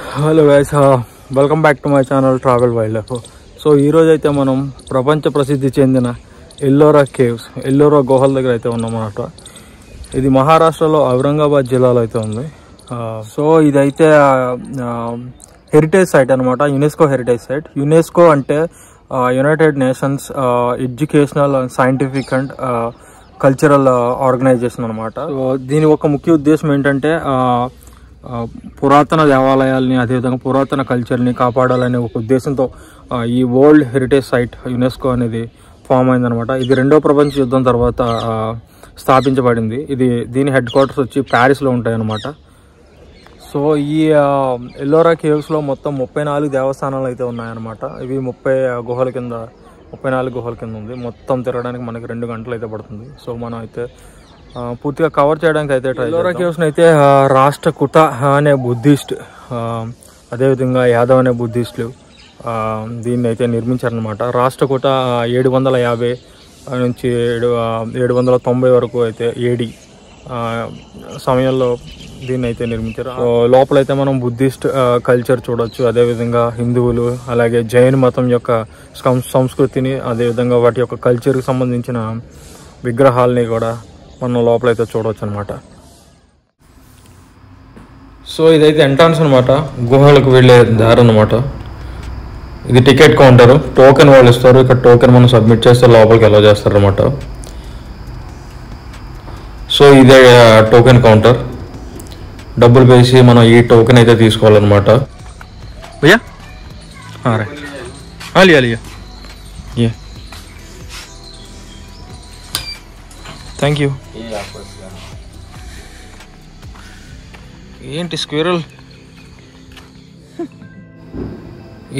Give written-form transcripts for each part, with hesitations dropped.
Hello guys, welcome back to my channel travel wild life. So ఈరోజు అయితే మనం ప్రపంచ ప్రసిద్ధి చెందిన ఎల్లోరా కేవ్స్, ఎల్లోరా గుహల దగ్గర అయితే ఉన్నాం అన్నమాట. ఇది మహారాష్ట్రలో ఔరంగాబాద్ జిల్లాలో అయితే ఉంది. సో ఇదైతే హెరిటేజ్ సైట్ అనమాట, యునెస్కో హెరిటేజ్ సైట్. యునెస్కో అంటే United Nations Educational, Scientific and Cultural Organization అనమాట. సో దీని ఒక ముఖ్య ఉద్దేశం ఏంటంటే పురాతన దేవాలయాల్ని, అదేవిధంగా పురాతన కల్చర్ని కాపాడాలనే ఒక ఉద్దేశంతో ఈ వరల్డ్ హెరిటేజ్ సైట్ యునెస్కో అనేది ఫామ్ అయిందనమాట. ఇది రెండో ప్రపంచ యుద్ధం తర్వాత స్థాపించబడింది. దీని హెడ్ క్వార్టర్స్ వచ్చి ప్యారిస్లో ఉంటాయన్నమాట. సో ఈ ఎల్లోరా కేవ్స్లో మొత్తం 34 దేవస్థానాలు అయితే ఉన్నాయన్నమాట. ఇవి 34 గుహల కింద ఉంది. మొత్తం తిరగడానికి మనకి 2 గంటలు అయితే పడుతుంది. సో మనం అయితే పూర్తిగా కవర్ చేయడానికి అయితే ట్రై. ఎల్లోరా కేవ్స్ని అయితే రాష్ట్రకూట అనే బుద్ధిస్ట్, అదేవిధంగా యాదవ్ అనే బుద్ధిస్టులు దీన్ని అయితే నిర్మించారనమాట. రాష్ట్రకూట 750 నుంచి 790 వరకు అయితే ఏడి సమయంలో దీన్ని అయితే నిర్మించారు. లోపలైతే మనం బుద్ధిస్ట్ కల్చర్ చూడొచ్చు, అదేవిధంగా హిందువులు అలాగే జైన్ మతం యొక్క సంస్కృతిని, అదేవిధంగా వాటి యొక్క కల్చర్కి సంబంధించిన విగ్రహాలని కూడా మనం లోపలైతే చూడవచ్చు అనమాట. సో ఇదైతే ఎంట్రన్స్ అనమాట, గుహలకు వెళ్ళే దారి అనమాట. ఇది టికెట్ కౌంటర్, టోకెన్ వాళ్ళు ఇస్తారు. ఇక్కడ టోకెన్ మనం సబ్మిట్ చేస్తే లోపలికి అలౌ చేస్తారు అనమాట. సో ఇదే టోకెన్ కౌంటర్, డబ్బులు వేసి మనం ఈ టోకెన్ అయితే తీసుకోవాలన్నమాట. భయ్యా లియా ఏ థ్యాంక్ యూ. ఏంటి స్క్విరల్?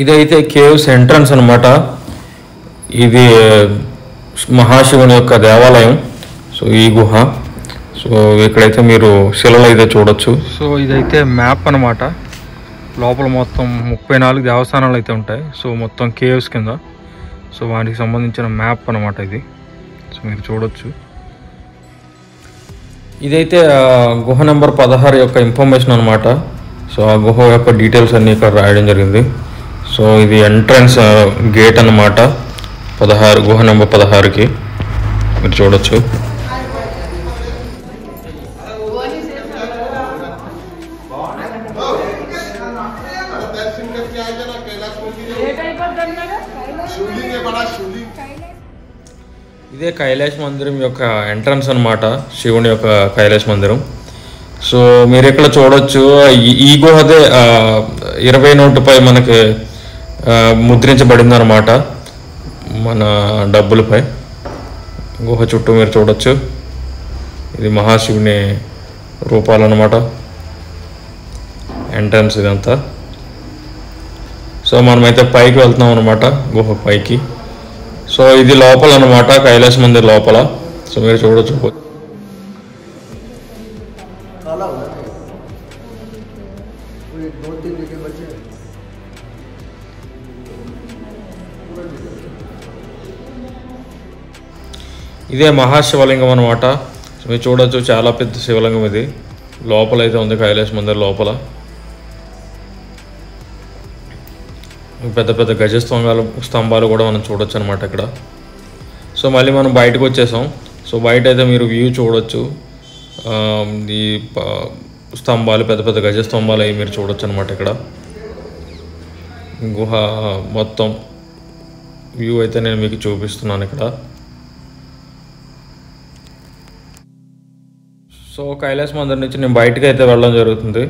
ఇదైతే కేవ్స్ ఎంట్రన్స్ అనమాట. ఇది మహాశివుని యొక్క దేవాలయం. సో ఈ గుహ, సో ఇక్కడైతే మీరు శిలలు అయితే చూడొచ్చు. సో ఇదైతే మ్యాప్ అనమాట. లోపల మొత్తం 34 దేవస్థానాలు అయితే ఉంటాయి. సో మొత్తం కేవ్స్ కింద. సో వాటికి సంబంధించిన మ్యాప్ అనమాట ఇది. సో మీరు చూడొచ్చు. ఇదైతే గుహ నెంబర్ 16 యొక్క ఇన్ఫర్మేషన్ అనమాట. సో ఆ గుహ యొక్క డీటెయిల్స్ అన్నీ ఇక్కడ రాయడం జరిగింది. సో ఇది ఎంట్రన్స్ గేట్ అనమాట 16, గుహ నెంబర్ 16కి మీరు చూడొచ్చు. ఇదే కైలాష్ మందిరం యొక్క ఎంట్రన్స్ అనమాట, శివుని యొక్క కైలాష్ మందిరం. సో మీరు ఇక్కడ చూడొచ్చు, ఈ గుహదే 20 నోటుపై మనకి ముద్రించబడింది అనమాట, మన డబ్బులపై. గుహ చుట్టూ మీరు చూడొచ్చు, ఇది మహాశివుని రూపాలు అనమాట. ఎంట్రన్స్ ఇదంతా. సో మనమైతే పైకి వెళ్తున్నాం అనమాట, గుహ పైకి. సో ఇది లోపల అనమాట, కైలాష్ మందిర్ లోపల. సో మీరు చూడొచ్చు. ఇదే మహాశివలింగం అనమాట. సో మీరు చూడొచ్చు, చాలా పెద్ద శివలింగం ఇది. లోపల అయితే ఉంది, కైలాష్ మందిర్ లోపల. పెద్ద పెద్ద గజ స్తంభాలు కూడా మనం చూడొచ్చు అనమాట ఇక్కడ. సో మళ్ళీ మనం బయటకు వచ్చేసాం. సో బయట అయితే మీరు వ్యూ చూడొచ్చు, ఈ స్తంభాలు, పెద్ద పెద్ద గజ స్తంభాలు అవి మీరు చూడొచ్చు అనమాట ఇక్కడ. గుహ మొత్తం వ్యూ అయితే నేను మీకు చూపిస్తున్నాను ఇక్కడ. సో కైలాష్ మందిర్ నుంచి నేను బయటకు అయితే వెళ్ళడం జరుగుతుంది.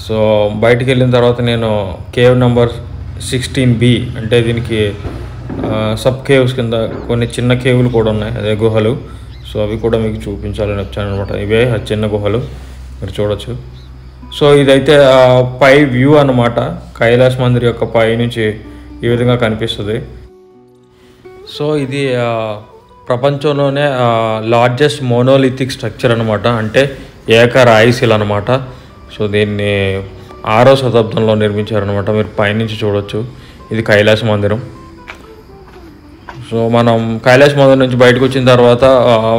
సో బయటికి వెళ్ళిన తర్వాత నేను కేవ్ నెంబర్ 16B, అంటే దీనికి సబ్ కేవ్స్ కింద కొన్ని చిన్న కేవులు కూడా ఉన్నాయి, అదే గుహలు. సో అవి కూడా మీకు చూపించాలని వచ్చాను అనమాట. ఇవే చిన్న గుహలు మీరు చూడొచ్చు. సో ఇదైతే పై వ్యూ అనమాట, కైలాష్ మందిర్ యొక్క పై నుంచి ఈ విధంగా కనిపిస్తుంది. సో ఇది ప్రపంచంలోనే లార్జెస్ట్ మోనోలిథిక్ స్ట్రక్చర్ అనమాట, అంటే ఏకరాయి శిల అనమాట. సో దీన్ని 6వ శతాబ్దంలో నిర్మించారనమాట. మీరు పైనుంచి చూడొచ్చు, ఇది కైలాష్ మందిరం. సో మనం కైలాష్ మందిరం నుంచి బయటకు వచ్చిన తర్వాత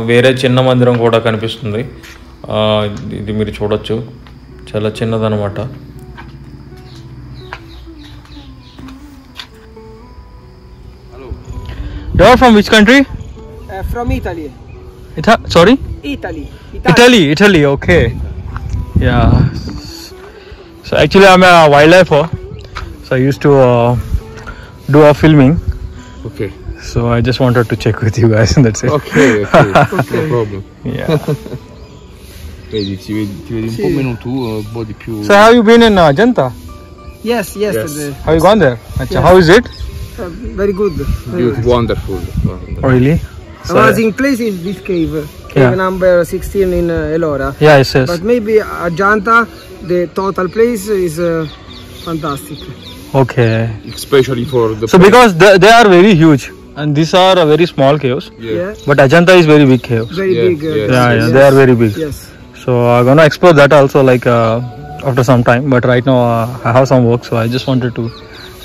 వేరే చిన్న మందిరం కూడా కనిపిస్తుంది. ఇది మీరు చూడొచ్చు, చాలా చిన్నదనమాట. You are from which country? From Italy. Sorry? Italy. Okay. Yeah. So actually I'm a wildlifer. So I used to do a filming. Okay. So I just wanted to check with you guys and that's it. Okay. No problem. Yeah. Vedi, ti vedi un po' meno tu, un po' di più. So have you been in Ajanta? Yes, yesterday. Have you gone there? Achha, Yes. how is it? Very good. Beautiful, wonderful. Really? Amazing place is this cave. Cave Yeah. number 16 in Ellora. Yeah, yes. But maybe Ajanta, the total place is fantastic. Okay. Especially for the. So because they are very huge and these are very small caves. Yeah. But Ajanta is very big cave. Very Yeah, big. yes. Yeah, they are very big. Yes. So I'm gonna explore that also like after some time. But right now I have some work, so I just wanted to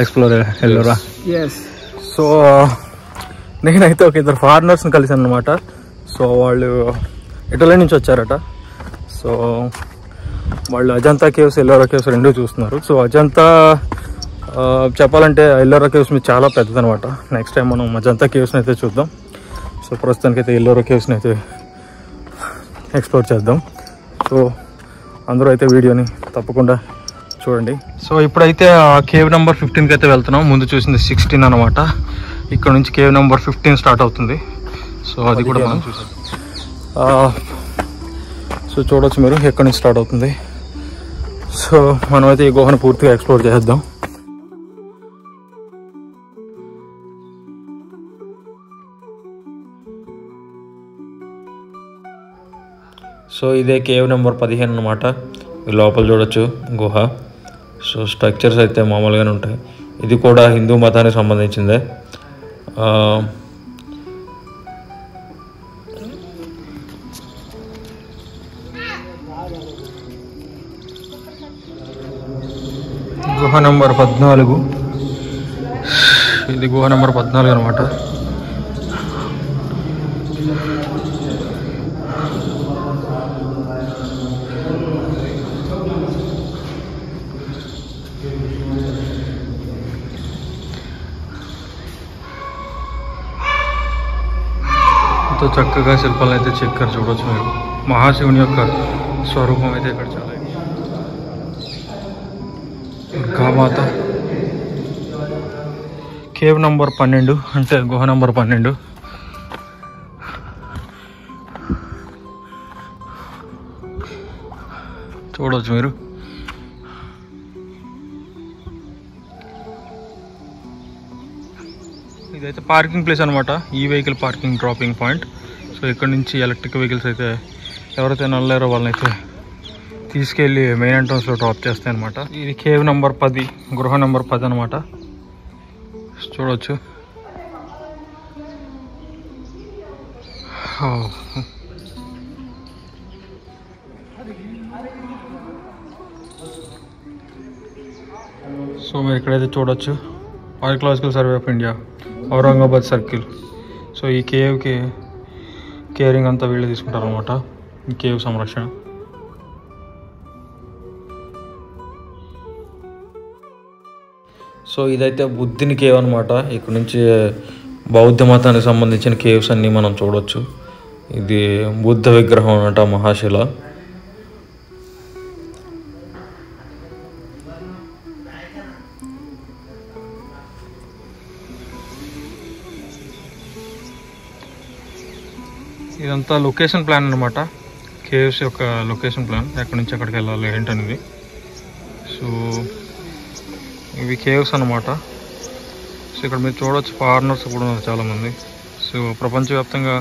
explore Ellora. Yes. So నేనైతే ఒక ఇద్దరు ఫారినర్స్ని కలిసాను అనమాట. So వాళ్ళు Italy నుంచి వచ్చారట. So వాళ్ళు Ajanta caves Ellora caves రెండూ చూస్తున్నారు. సో అజంతా చెప్పాలంటే ఎల్లోరా కేవ్స్ మీద చాలా పెద్దదనమాట. నెక్స్ట్ టైం మనం అజంతా కేవ్స్ని అయితే చూద్దాం. సో ప్రస్తుతానికి అయితే ఎల్లోరా కేవ్స్ని అయితే ఎక్స్ప్లోర్ చేద్దాం. సో అందరూ అయితే వీడియోని తప్పకుండా చూడండి. సో ఇప్పుడైతే కేవ్ నెంబర్ 15కి అయితే వెళ్తున్నాం. ముందు చూసింది 16 అనమాట. ఇక్కడ నుంచి కేవ్ నెంబర్ 15 స్టార్ట్ అవుతుంది. సో అది కూడా మనం చూసాం. సో చూడవచ్చు మీరు ఎక్కడి నుంచి స్టార్ట్ అవుతుంది. సో మనమైతే ఈ గుహను పూర్తిగా ఎక్స్ప్లోర్ చేద్దాం. సో ఇదే కేవ్ నెంబర్ 15 అనమాట. లోపల చూడొచ్చు గుహ. సో స్ట్రక్చర్స్ అయితే మామూలుగానే ఉంటాయి. ఇది కూడా హిందూ మతానికి సంబంధించిందే. గుహ నెంబర్ 14. ఇది గుహ నెంబర్ 14 అనమాట. ఎంతో చక్కగా శిల్పాలను అయితే చెక్కారు చూడవచ్చు మీరు. మహాశివుని యొక్క స్వరూపం అయితే ఇక్కడ చాలా. దుర్గామాత. కేవ్ నంబర్ 12 అంటే గుహ నంబర్ 12. చూడవచ్చు మీరు. ఇదైతే పార్కింగ్ ప్లేస్ అనమాట. ఈ vehicle parking dropping point. So ఇక్కడ నుంచి ఎలక్ట్రిక్ వెహికల్స్ అయితే ఎవరైతే నల్లారో వాళ్ళనైతే తీసుకెళ్ళి మెయిన్ ఎంట్రన్స్లో డ్రాప్ చేస్తాయి అనమాట. ఇది కేవ్ నెంబర్ 10, గృహ నెంబర్ 10 అనమాట. చూడవచ్చు. సో మీరు ఇక్కడైతే చూడవచ్చు archaeological survey of India, Aurangabad circle. So ఈ కేవ్కి కేరింగ్ అంతా వీళ్ళు తీసుకుంటారు అనమాట, ఈ కేవ్ సంరక్షణ. సో ఇదైతే బుద్ధుని కేవ్ అనమాట. ఇక్కడ నుంచి బౌద్ధ మతానికి సంబంధించిన కేవ్స్ అన్నీ మనం చూడవచ్చు. ఇది బుద్ధ విగ్రహం అనమాట, మహాశిల. ఇదంతా లొకేషన్ ప్లాన్ అనమాట, కేవ్స్ యొక్క లొకేషన్ ప్లాన్, ఎక్కడి నుంచి ఎక్కడికి వెళ్ళాలి ఏంటనేది. సో ఇవి కేవ్స్ అనమాట. సో ఇక్కడ మీరు చూడవచ్చు ఫారినర్స్ కూడా ఉన్నారు చాలామంది. సో ప్రపంచవ్యాప్తంగా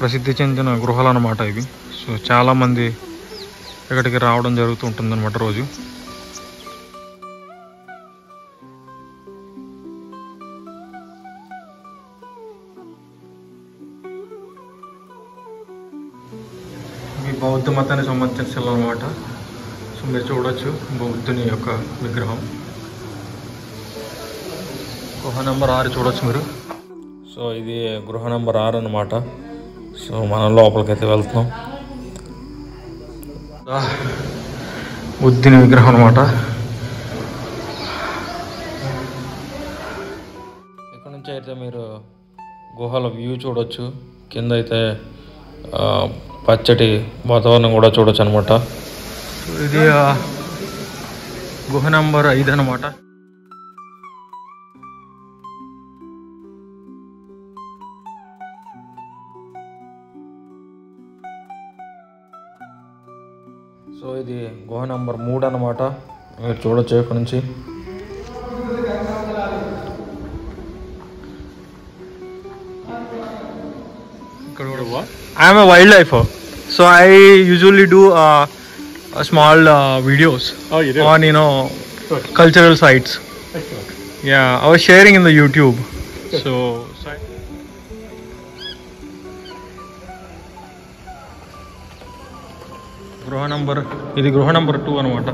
ప్రసిద్ధి చెందిన గృహాలు అనమాట ఇవి. సో చాలామంది ఇక్కడికి రావడం జరుగుతూ ఉంటుందన్నమాట రోజు. ఈ బౌద్ధ మతానికి సంబంధించిన శిల అనమాట. సో మీరు చూడవచ్చు బౌద్ధుని యొక్క విగ్రహం. గృహ నెంబర్ 6 చూడవచ్చు మీరు. సో ఇది గృహ నెంబర్ 6 అనమాట. సో మనం లోపలికైతే వెళ్తున్నాం. బుద్ధుని విగ్రహం అనమాట. ఇక్కడ నుంచి అయితే మీరు గుహల వ్యూ చూడొచ్చు. కింద అయితే పచ్చటి వాతావరణం కూడా చూడొచ్చు అనమాట. ఇది గుహ నంబర్ 5 అనమాట. సో ఇది గుహ నంబర్ 3 అనమాట. మీరు చూడొచ్చు ఇక్కడ నుంచి. I am a wildlifer, so I usually do small videos on cultural sites. Yeah, I was sharing in the YouTube. So ఇది గృహ నంబర్ 2 అనమాట.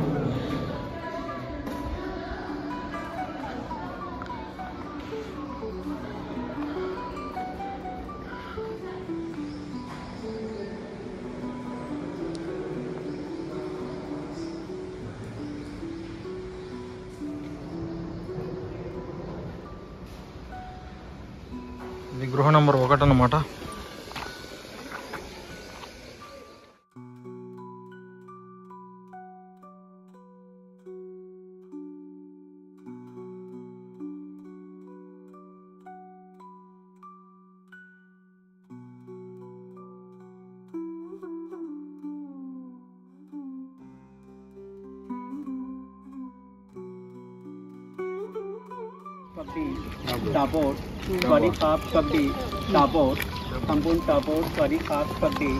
ఇది గృహ నంబర్ 1 అన్నమాట. Tapor, Swari Khap Kabdi, Tapor, Sampun Tapor, Swari Khap Kabdi,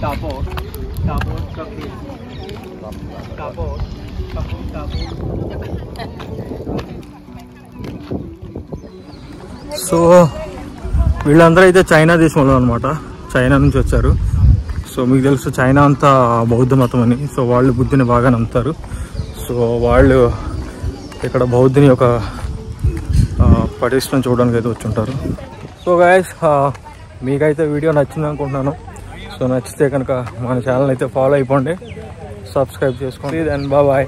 Tapor, Tapor Kabdi, Tapor, Sampun Tapor. So వీళ్ళందరూ అయితే China దేశంలో అనమాట. చైనా నుంచి వచ్చారు. సో మీకు తెలుసు చైనా అంతా బౌద్ధ మతం అని. సో వాళ్ళు బుద్ధిని బాగా నమ్ముతారు. సో వాళ్ళు ఇక్కడ బౌద్ధుని యొక్క పటిష్టం చూడడానికి అయితే వచ్చి ఉంటారు. సో గైస్, మీకైతే వీడియో నచ్చింది అనుకుంటున్నాను. సో నచ్చితే కనుక మన ఛానల్ అయితే ఫాలో అయిపోండి, సబ్స్క్రైబ్ చేసుకోండి. Then bye.